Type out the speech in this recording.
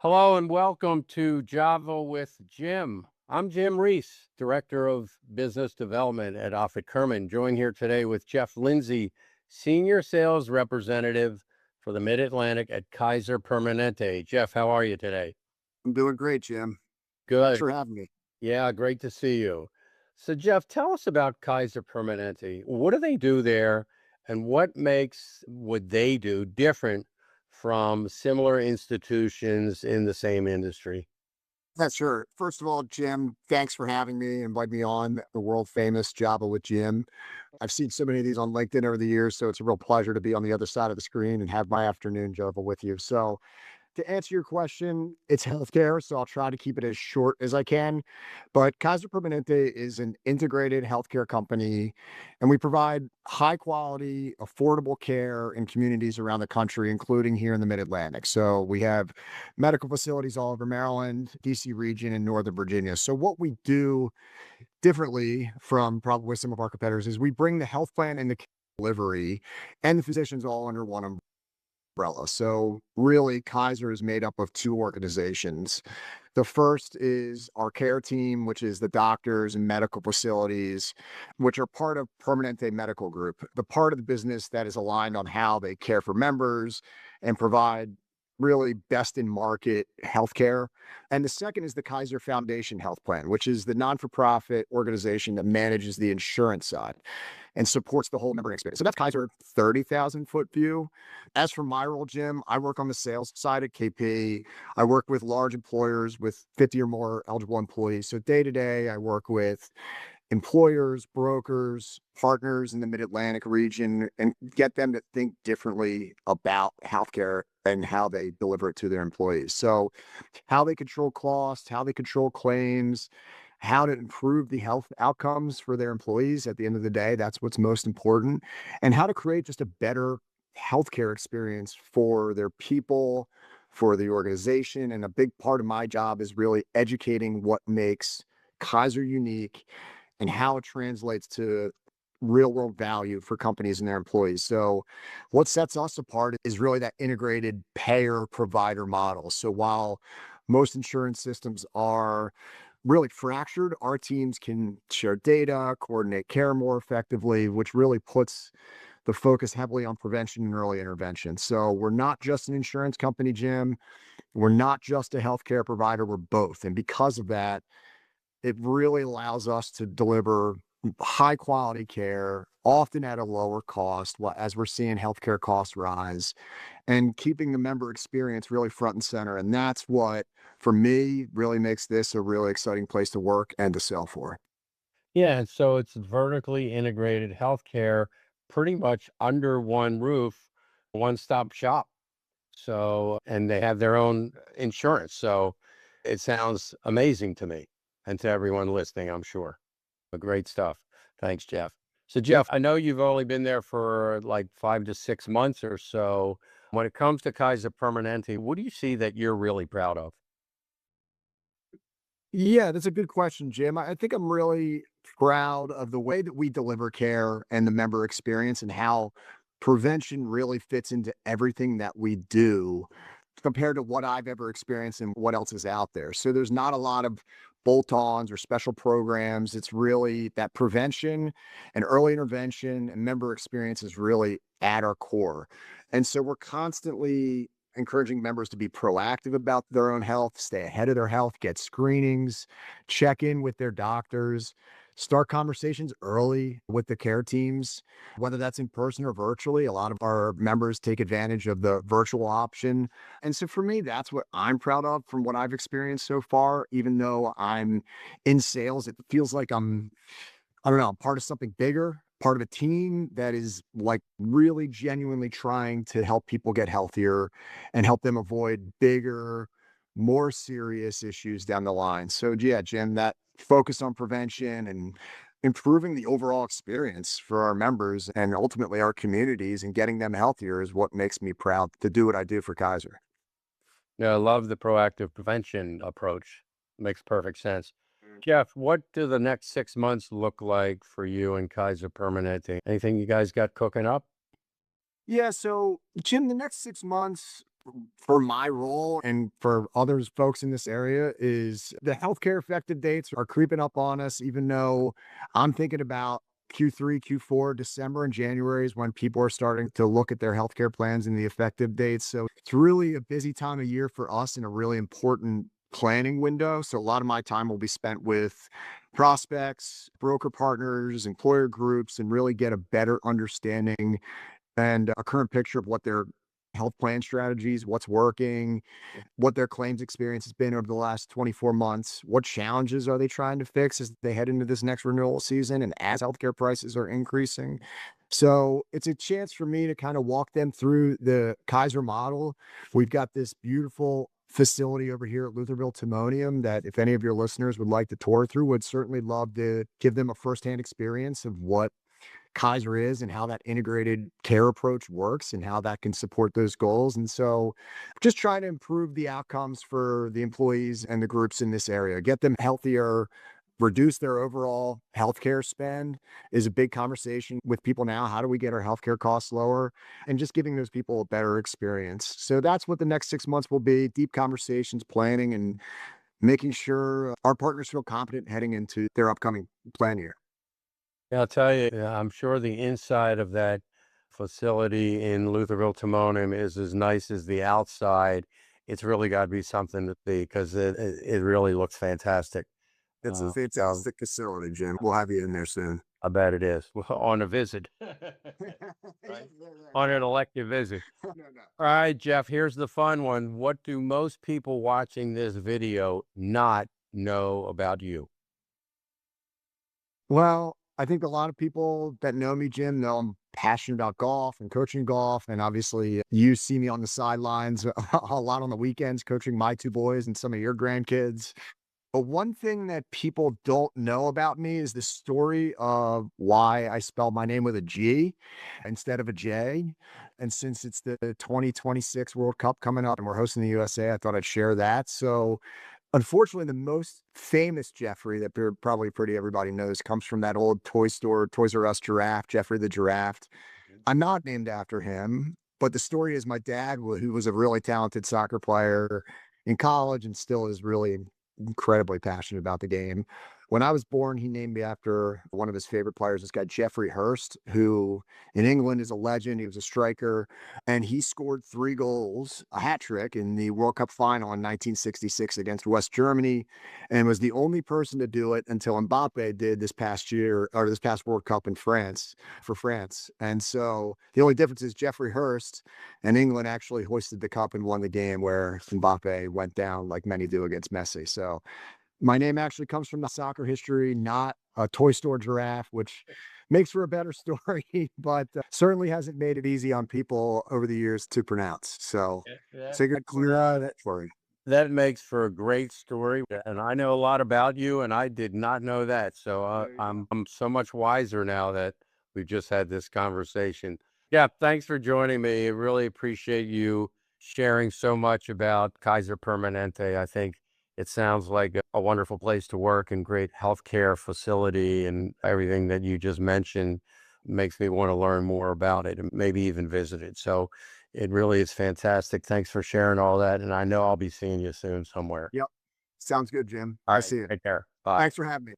Hello and welcome to Java with Jim. I'm Jim Ries, Director of Business Development at Offutt Kerman, joined here today with Geoff Lindsay, Senior Sales Representative for the Mid-Atlantic at Kaiser Permanente. Geoff, how are you today? I'm doing great, Jim. Thanks Good. for having me. Yeah, great to see you. So, Geoff, tell us about Kaiser Permanente. What do they do there, and what makes what they do different from similar institutions in the same industry? Yeah, sure. First of all, Jim, thanks for having me and invite me on the world famous Java with Jim. I've seen so many of these on LinkedIn over the years, so it's a real pleasure to be on the other side of the screen and have my afternoon Java with you. So, to answer your question, it's healthcare, so I'll try to keep it as short as I can. But Kaiser Permanente is an integrated healthcare company, and we provide high quality, affordable care in communities around the country, including here in the Mid Atlantic. So we have medical facilities all over Maryland, DC region, and Northern Virginia. So what we do differently from probably some of our competitors is we bring the health plan and the delivery and the physicians all under one umbrella. So really, Kaiser is made up of two organizations. The first is our care team, which is the doctors and medical facilities, which are part of Permanente Medical Group, the part of the business that is aligned on how they care for members and provide really best in market healthcare. And the second is the Kaiser Foundation Health Plan, which is the non for profit organization that manages the insurance side and supports the whole member experience. So that's Kaiser 30,000-foot view. As for my role, Jim, I work on the sales side at KP. I work with large employers with 50 or more eligible employees. So day to day, I work with employers, brokers, partners in the Mid-Atlantic region and get them to think differently about healthcare and how they deliver it to their employees. So how they control costs, how they control claims, how to improve the health outcomes for their employees at the end of the day. That's what's most important. And how to create just a better healthcare experience for their people, for the organization. And a big part of my job is really educating what makes Kaiser unique and how it translates to real world value for companies and their employees. So, what sets us apart is really that integrated payer provider model. So, while most insurance systems are really fractured, our teams can share data, coordinate care more effectively, which really puts the focus heavily on prevention and early intervention. So, we're not just an insurance company, Jim. We're not just a healthcare provider, we're both. And because of that, it really allows us to deliver high quality care, often at a lower cost, as we're seeing healthcare costs rise, and keeping the member experience really front and center. And that's what, for me, really makes this a really exciting place to work and to sell for. Yeah, and so it's vertically integrated healthcare, pretty much under one roof, one-stop shop. So, and they have their own insurance. So it sounds amazing to me and to everyone listening, I'm sure. Great stuff. Thanks, Geoff. So, Yep. Geoff, I know you've only been there for like 5 to 6 months or so. When it comes to Kaiser Permanente, what do you see that you're really proud of? Yeah, that's a good question, Jim. I think I'm really proud of the way that we deliver care and the member experience and how prevention really fits into everything that we do compared to what I've ever experienced and what else is out there. So there's not a lot of bolt-ons or special programs. It's really that prevention and early intervention and member experience is really at our core. And so we're constantly encouraging members to be proactive about their own health, stay ahead of their health, get screenings, check in with their doctors, start conversations early with the care teams, whether that's in person or virtually. A lot of our members take advantage of the virtual option. And so for me, that's what I'm proud of from what I've experienced so far. Even though I'm in sales, it feels like I don't know, I'm part of something bigger, part of a team that is like really genuinely trying to help people get healthier and help them avoid bigger, more serious issues down the line. So, yeah, Jim, that focus on prevention and improving the overall experience for our members and ultimately our communities and getting them healthier is what makes me proud to do what I do for Kaiser. Yeah, I love the proactive prevention approach. Makes perfect sense. Geoff, what do the next 6 months look like for you and Kaiser Permanente? Anything you guys got cooking up? Yeah, so Jim, the next 6 months, For my role and for others folks in this area is the healthcare effective dates are creeping up on us, even though I'm thinking about Q3, Q4, December and January is when people are starting to look at their healthcare plans and the effective dates. So it's really a busy time of year for us and a really important planning window. So a lot of my time will be spent with prospects, broker partners, employer groups, and really get a better understanding and a current picture of what their health plan strategies, what's working, what their claims experience has been over the last 24 months, what challenges are they trying to fix as they head into this next renewal season and as healthcare prices are increasing. So it's a chance for me to kind of walk them through the Kaiser model. We've got this beautiful facility over here at Lutherville Timonium that if any of your listeners would like to tour through, would certainly love to give them a firsthand experience of what Kaiser is and how that integrated care approach works and how that can support those goals. And so just trying to improve the outcomes for the employees and the groups in this area, get them healthier, reduce their overall healthcare spend is a big conversation with people now. How do we get our healthcare costs lower? And just giving those people a better experience. So that's what the next 6 months will be: deep conversations, planning, and making sure our partners feel confident heading into their upcoming plan year. Yeah, I'll tell you, yeah, I'm sure the inside of that facility in Lutherville Timonium is as nice as the outside. It's really got to be something to see because it really looks fantastic. It's a So fantastic facility, Jim. We'll have you in there soon. I bet it is. Well, on a visit, right? On an elective visit. No, no. All right, Jeff, here's the fun one. What do most people watching this video not know about you? Well, I think a lot of people that know me, Jim, know I'm passionate about golf and coaching golf. And obviously, you see me on the sidelines a lot on the weekends, coaching my two boys and some of your grandkids. But one thing that people don't know about me is the story of why I spelled my name with a G instead of a J. And since it's the 2026 World Cup coming up and we're hosting the USA, I thought I'd share that. So, unfortunately, the most famous Jeffrey that probably pretty everybody knows comes from that old toy store, Toys R Us giraffe, Jeffrey the giraffe. I'm not named after him, but the story is my dad, who was a really talented soccer player in college and still is really incredibly passionate about the game. When I was born, he named me after one of his favorite players, this guy, Jeffrey Hurst, who in England is a legend. He was a striker, and he scored 3 goals, a hat trick in the World Cup final in 1966 against West Germany, and was the only person to do it until Mbappe did this past year or this past World Cup in France for France. And so the only difference is Jeffrey Hurst and England actually hoisted the cup and won the game where Mbappe went down like many do against Messi. So my name actually comes from the soccer history, not a toy store giraffe, which makes for a better story, but certainly hasn't made it easy on people over the years to pronounce. So Yeah. figured clear that for you. That makes for a great story, and I know a lot about you, and I did not know that. So There you go. I'm so much wiser now that we've just had this conversation. Yeah, thanks for joining me. I really appreciate you sharing so much about Kaiser Permanente. I think it sounds like a wonderful place to work and great healthcare facility, and everything that you just mentioned makes me want to learn more about it and maybe even visit it. So it really is fantastic. Thanks for sharing all that, and I know I'll be seeing you soon somewhere. Yep. Sounds good, Jim. All I right, see it. take care. Bye. Thanks for having me.